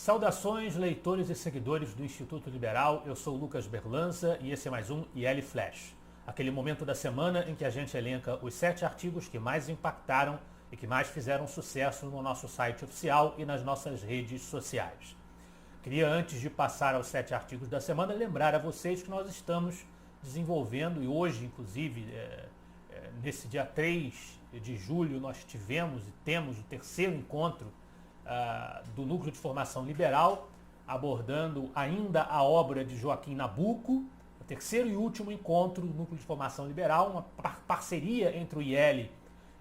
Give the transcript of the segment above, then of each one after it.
Saudações, leitores e seguidores do Instituto Liberal. Eu sou o Lucas Berlanza e esse é mais um IL Flash. Aquele momento da semana em que a gente elenca os 7 artigos que mais impactaram e que mais fizeram sucesso no nosso site oficial e nas nossas redes sociais. Queria, antes de passar aos 7 artigos da semana, lembrar a vocês que nós estamos desenvolvendo, e hoje, inclusive, nesse dia 3 de julho, nós tivemos e temos o terceiro encontro do Núcleo de Formação Liberal, abordando ainda a obra de Joaquim Nabuco, o terceiro e último encontro do Núcleo de Formação Liberal, uma parceria entre o IL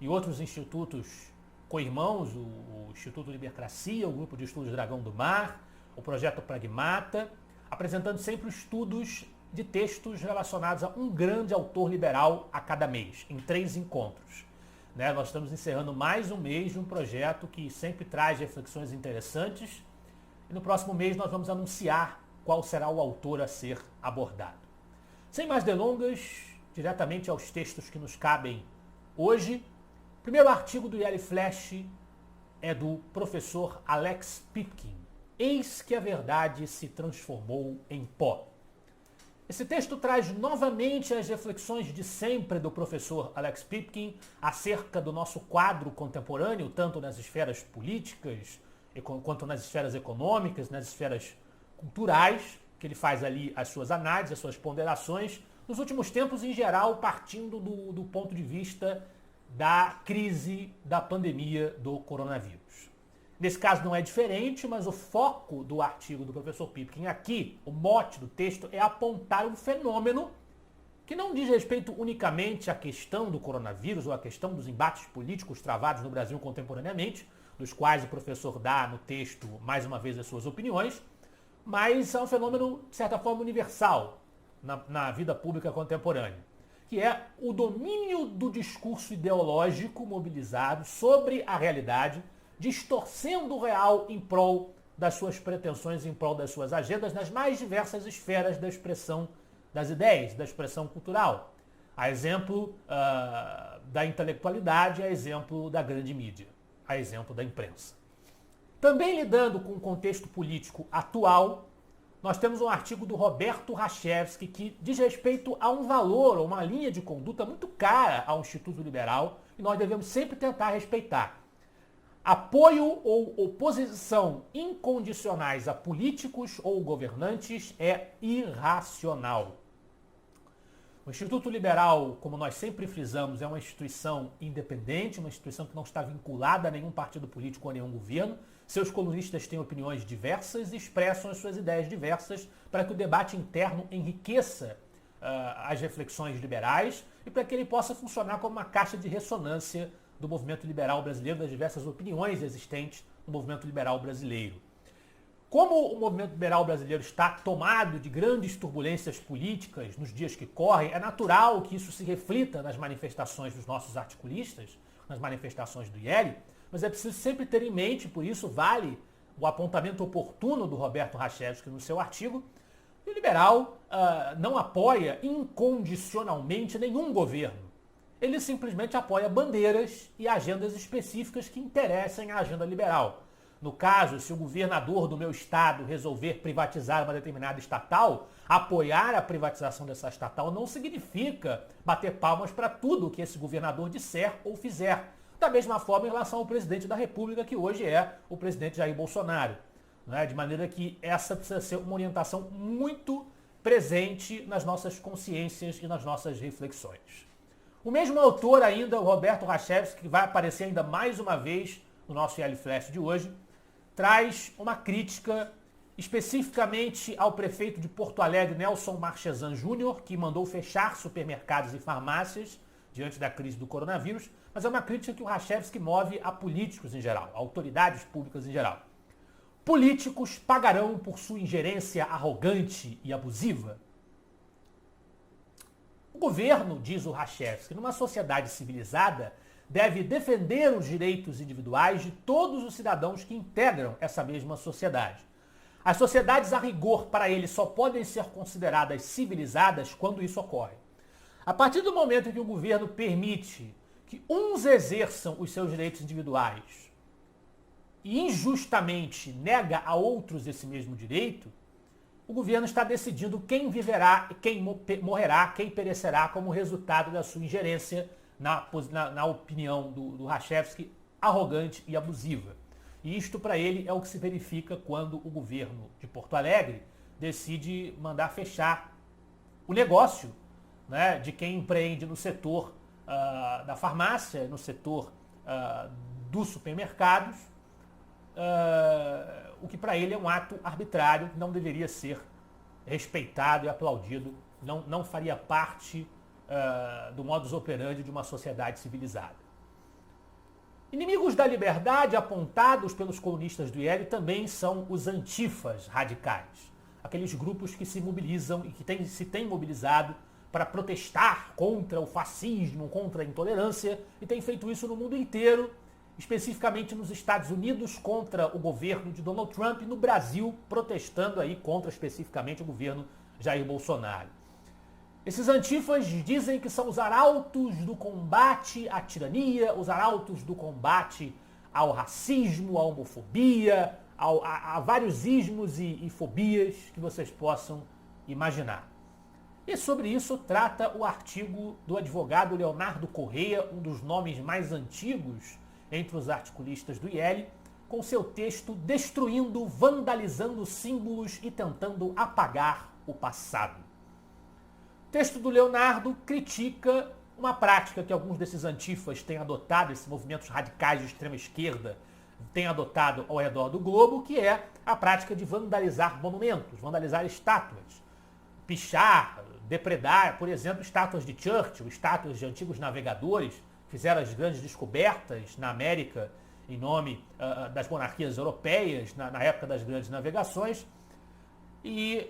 e outros institutos co-irmãos, o Instituto Libercracia, o Grupo de Estudos Dragão do Mar, o Projeto Pragmata, apresentando sempre estudos de textos relacionados a um grande autor liberal a cada mês, em 3 encontros. Nós estamos encerrando mais um mês de um projeto que sempre traz reflexões interessantes e no próximo mês nós vamos anunciar qual será o autor a ser abordado. Sem mais delongas, diretamente aos textos que nos cabem hoje. O primeiro artigo do IL Flash é do professor Alex Pipkin. Eis que a verdade se transformou em pó. Esse texto traz novamente as reflexões de sempre do professor Alex Pipkin acerca do nosso quadro contemporâneo, tanto nas esferas políticas quanto nas esferas econômicas, nas esferas culturais, que ele faz ali as suas análises, as suas ponderações, nos últimos tempos em geral, partindo do ponto de vista da crise da pandemia do coronavírus. Nesse caso não é diferente, mas o foco do artigo do professor Pipkin aqui, o mote do texto, é apontar um fenômeno que não diz respeito unicamente à questão do coronavírus ou à questão dos embates políticos travados no Brasil contemporaneamente, dos quais o professor dá no texto, mais uma vez, as suas opiniões, mas é um fenômeno, de certa forma, universal na vida pública contemporânea, que é o domínio do discurso ideológico mobilizado sobre a realidade, distorcendo o real em prol das suas pretensões, em prol das suas agendas, nas mais diversas esferas da expressão das ideias, da expressão cultural. A exemplo da intelectualidade, a exemplo da grande mídia, a exemplo da imprensa. Também lidando com o contexto político atual, nós temos um artigo do Roberto Rachevski que diz respeito a um valor ou uma linha de conduta muito cara ao Instituto Liberal e nós devemos sempre tentar respeitar. Apoio ou oposição incondicionais a políticos ou governantes é irracional. O Instituto Liberal, como nós sempre frisamos, é uma instituição independente, uma instituição que não está vinculada a nenhum partido político ou a nenhum governo. Seus colunistas têm opiniões diversas e expressam as suas ideias diversas para que o debate interno enriqueça as reflexões liberais e para que ele possa funcionar como uma caixa de ressonância do movimento liberal brasileiro, das diversas opiniões existentes no movimento liberal brasileiro. Como o movimento liberal brasileiro está tomado de grandes turbulências políticas nos dias que correm, é natural que isso se reflita nas manifestações dos nossos articulistas, nas manifestações do IL, mas é preciso sempre ter em mente, por isso vale o apontamento oportuno do Roberto Rachevski no seu artigo, que o liberal não apoia incondicionalmente nenhum governo. Ele simplesmente apoia bandeiras e agendas específicas que interessem à agenda liberal. No caso, se o governador do meu estado resolver privatizar uma determinada estatal, apoiar a privatização dessa estatal não significa bater palmas para tudo que esse governador disser ou fizer. Da mesma forma em relação ao presidente da República, que hoje é o presidente Jair Bolsonaro. De maneira que essa precisa ser uma orientação muito presente nas nossas consciências e nas nossas reflexões. O mesmo autor ainda, o Roberto Rachevski, que vai aparecer ainda mais uma vez no nosso IL Flash de hoje, traz uma crítica especificamente ao prefeito de Porto Alegre, Nelson Marchesan Júnior, que mandou fechar supermercados e farmácias diante da crise do coronavírus, mas é uma crítica que o Rachevski move a políticos em geral, a autoridades públicas em geral. Políticos pagarão por sua ingerência arrogante e abusiva? O governo, diz o Rachevski, numa sociedade civilizada, deve defender os direitos individuais de todos os cidadãos que integram essa mesma sociedade. As sociedades, a rigor, para ele, só podem ser consideradas civilizadas quando isso ocorre. A partir do momento em que o governo permite que uns exerçam os seus direitos individuais e injustamente nega a outros esse mesmo direito, o governo está decidindo quem viverá, quem morrerá, quem perecerá como resultado da sua ingerência na opinião do Rachevsky, arrogante e abusiva. E isto para ele é o que se verifica quando o governo de Porto Alegre decide mandar fechar o negócio, né, de quem empreende no setor da farmácia, no setor dos supermercados, o que para ele é um ato arbitrário que não deveria ser respeitado e aplaudido, não faria parte do modus operandi de uma sociedade civilizada. Inimigos da liberdade apontados pelos colunistas do IEL também são os antifas radicais, aqueles grupos que se mobilizam e que se têm mobilizado para protestar contra o fascismo, contra a intolerância, e têm feito isso no mundo inteiro, especificamente nos Estados Unidos contra o governo de Donald Trump e no Brasil protestando aí contra especificamente o governo Jair Bolsonaro. Esses antifas dizem que são os arautos do combate à tirania, os arautos do combate ao racismo, à homofobia, a vários ismos e fobias que vocês possam imaginar. E sobre isso trata o artigo do advogado Leonardo Corrêa, um dos nomes mais antigos entre os articulistas do IEL, com seu texto Destruindo, Vandalizando Símbolos e Tentando Apagar o Passado. O texto do Leonardo critica uma prática que alguns desses antifas têm adotado, esses movimentos radicais de extrema esquerda têm adotado ao redor do globo, que é a prática de vandalizar monumentos, vandalizar estátuas, pichar, depredar, por exemplo, estátuas de Churchill, estátuas de antigos navegadores, que fizeram as grandes descobertas na América em nome das monarquias europeias, na época das grandes navegações. E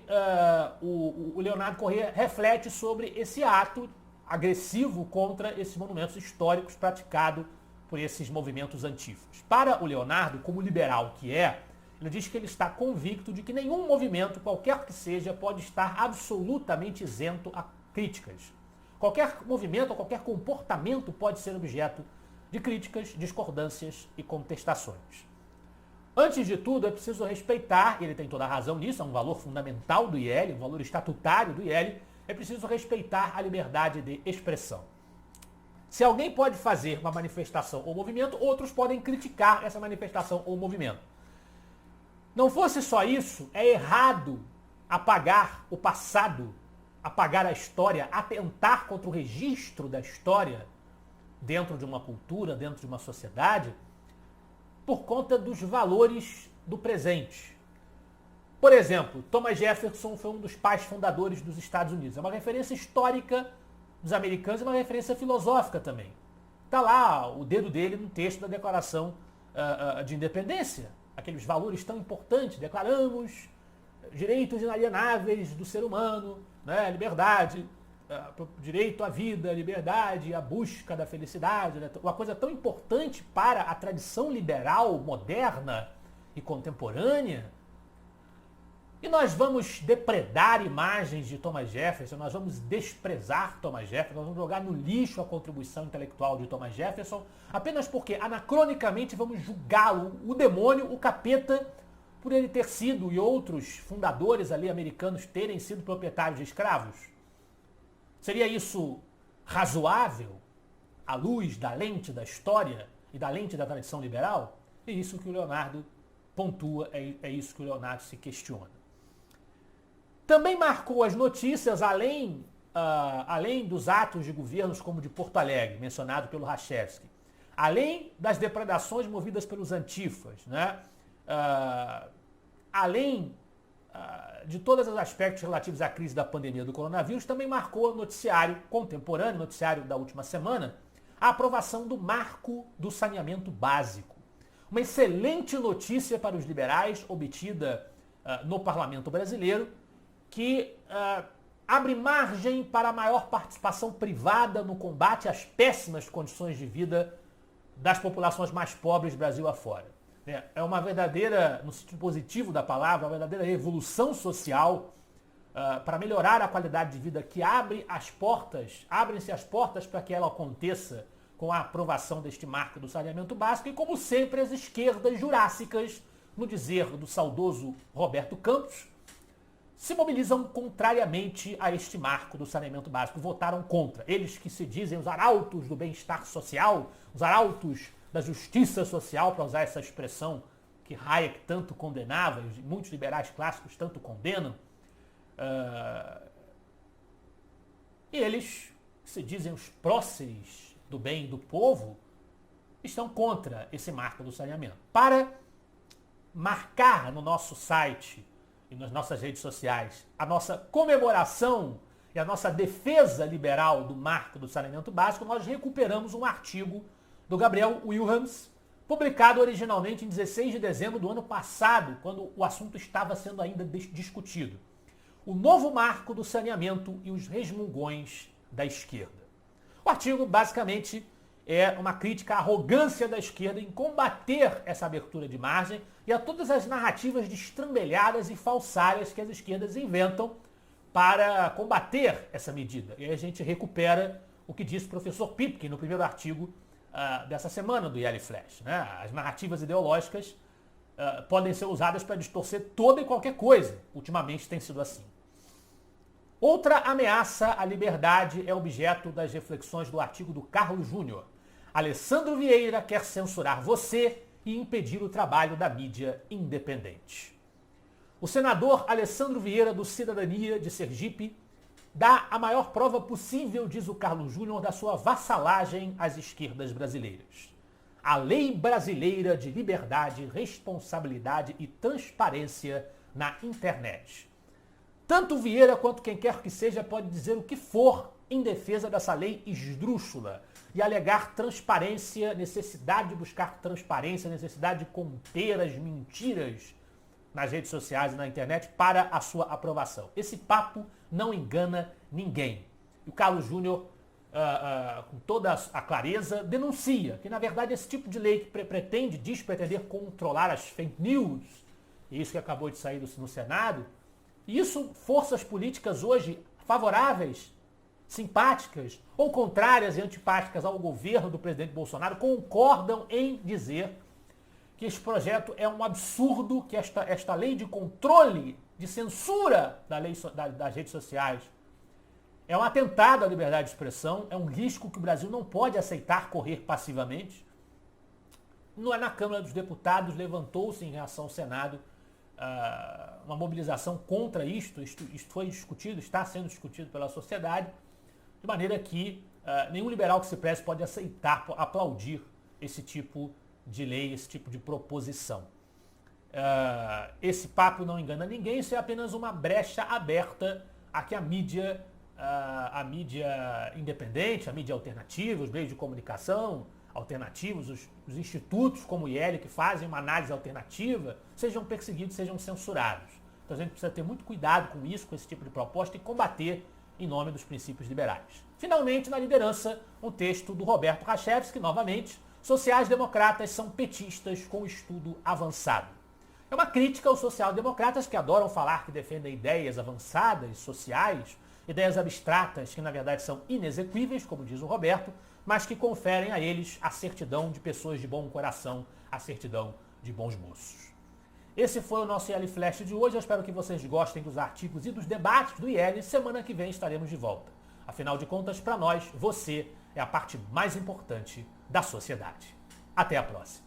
o Leonardo Corrêa reflete sobre esse ato agressivo contra esses monumentos históricos praticado por esses movimentos antifas. Para o Leonardo, como liberal que é, ele diz que ele está convicto de que nenhum movimento, qualquer que seja, pode estar absolutamente isento a críticas. Qualquer movimento ou qualquer comportamento pode ser objeto de críticas, discordâncias e contestações. Antes de tudo, é preciso respeitar, e ele tem toda a razão nisso, é um valor fundamental do IEL, um valor estatutário do IEL, é preciso respeitar a liberdade de expressão. Se alguém pode fazer uma manifestação ou movimento, outros podem criticar essa manifestação ou movimento. Não fosse só isso, é errado apagar o passado, apagar a história, atentar contra o registro da história dentro de uma cultura, dentro de uma sociedade, por conta dos valores do presente. Por exemplo, Thomas Jefferson foi um dos pais fundadores dos Estados Unidos. É uma referência histórica dos americanos e uma referência filosófica também. Está lá o dedo dele no texto da Declaração de Independência. Aqueles valores tão importantes. Declaramos direitos inalienáveis do ser humano, né? Liberdade, direito à vida, liberdade, a busca da felicidade, né? Uma coisa tão importante para a tradição liberal moderna e contemporânea. E nós vamos depredar imagens de Thomas Jefferson, nós vamos desprezar Thomas Jefferson, nós vamos jogar no lixo a contribuição intelectual de Thomas Jefferson, apenas porque anacronicamente vamos julgá-lo, o demônio, o capeta, por ele ter sido e outros fundadores ali americanos terem sido proprietários de escravos. Seria isso razoável à luz da lente da história e da lente da tradição liberal? É isso que o Leonardo pontua, é isso que o Leonardo se questiona. Também marcou as notícias, além dos atos de governos como o de Porto Alegre, mencionado pelo Rachevsky, além das depredações movidas pelos antifas, né? Além de todos os aspectos relativos à crise da pandemia do coronavírus, também marcou o noticiário contemporâneo, noticiário da última semana, a aprovação do Marco do Saneamento Básico. Uma excelente notícia para os liberais, obtida no Parlamento brasileiro, que abre margem para a maior participação privada no combate às péssimas condições de vida das populações mais pobres Brasil afora. É uma verdadeira, no sentido positivo da palavra, uma verdadeira revolução social para melhorar a qualidade de vida que abrem-se as portas para que ela aconteça com a aprovação deste marco do saneamento básico e, como sempre, as esquerdas jurássicas, no dizer do saudoso Roberto Campos, se mobilizam contrariamente a este marco do saneamento básico, votaram contra. Eles que se dizem os arautos do bem-estar social, os arautos da justiça social, para usar essa expressão que Hayek tanto condenava, e muitos liberais clássicos tanto condenam, e eles, que se dizem os próceres do bem do povo, estão contra esse marco do saneamento. Para marcar no nosso site e nas nossas redes sociais a nossa comemoração e a nossa defesa liberal do marco do saneamento básico, nós recuperamos um artigo do Gabriel Wilhelms, publicado originalmente em 16 de dezembro do ano passado, quando o assunto estava sendo ainda discutido. O novo marco do saneamento e os resmungões da esquerda. O artigo, basicamente, é uma crítica à arrogância da esquerda em combater essa abertura de margem e a todas as narrativas destrambelhadas e falsárias que as esquerdas inventam para combater essa medida. E aí a gente recupera o que disse o professor Pipkin no primeiro artigo dessa semana do IL Flash. Né? As narrativas ideológicas podem ser usadas para distorcer toda e qualquer coisa. Ultimamente tem sido assim. Outra ameaça à liberdade é objeto das reflexões do artigo do Carlos Júnior. Alessandro Vieira quer censurar você e impedir o trabalho da mídia independente. O senador Alessandro Vieira, do Cidadania de Sergipe, dá a maior prova possível, diz o Carlos Júnior, da sua vassalagem às esquerdas brasileiras. A Lei Brasileira de Liberdade, Responsabilidade e Transparência na Internet. Tanto Vieira quanto quem quer que seja pode dizer o que for em defesa dessa lei esdrúxula e alegar transparência, necessidade de buscar transparência, necessidade de conter as mentiras nas redes sociais e na internet para a sua aprovação. Esse papo não engana ninguém. E o Carlos Júnior, com toda a clareza, denuncia que, na verdade, esse tipo de lei que diz pretender controlar as fake news, e isso que acabou de sair no Senado, isso forças políticas hoje favoráveis, simpáticas ou contrárias e antipáticas ao governo do presidente Bolsonaro concordam em dizer que esse projeto é um absurdo, que esta lei de controle, de censura das redes sociais é um atentado à liberdade de expressão, é um risco que o Brasil não pode aceitar correr passivamente. Na Câmara dos Deputados levantou-se em reação ao Senado uma mobilização contra isto foi discutido, está sendo discutido pela sociedade, de maneira que nenhum liberal que se preze pode aceitar, aplaudir esse tipo de lei, esse tipo de proposição. Esse papo não engana ninguém, isso é apenas uma brecha aberta a que a mídia independente, a mídia alternativa, os meios de comunicação alternativos, os institutos como o IEL, que fazem uma análise alternativa, sejam perseguidos, sejam censurados. Então a gente precisa ter muito cuidado com isso, com esse tipo de proposta e combater em nome dos princípios liberais. Finalmente, na liderança, um texto do Roberto Rachevski, novamente, sociais-democratas são petistas com estudo avançado. É uma crítica aos social-democratas que adoram falar que defendem ideias avançadas, sociais, ideias abstratas que na verdade são inexequíveis, como diz o Roberto, mas que conferem a eles a certidão de pessoas de bom coração, a certidão de bons moços. Esse foi o nosso IL Flash de hoje. Eu espero que vocês gostem dos artigos e dos debates do IL. Semana que vem estaremos de volta. Afinal de contas, para nós, você é a parte mais importante da sociedade. Até a próxima.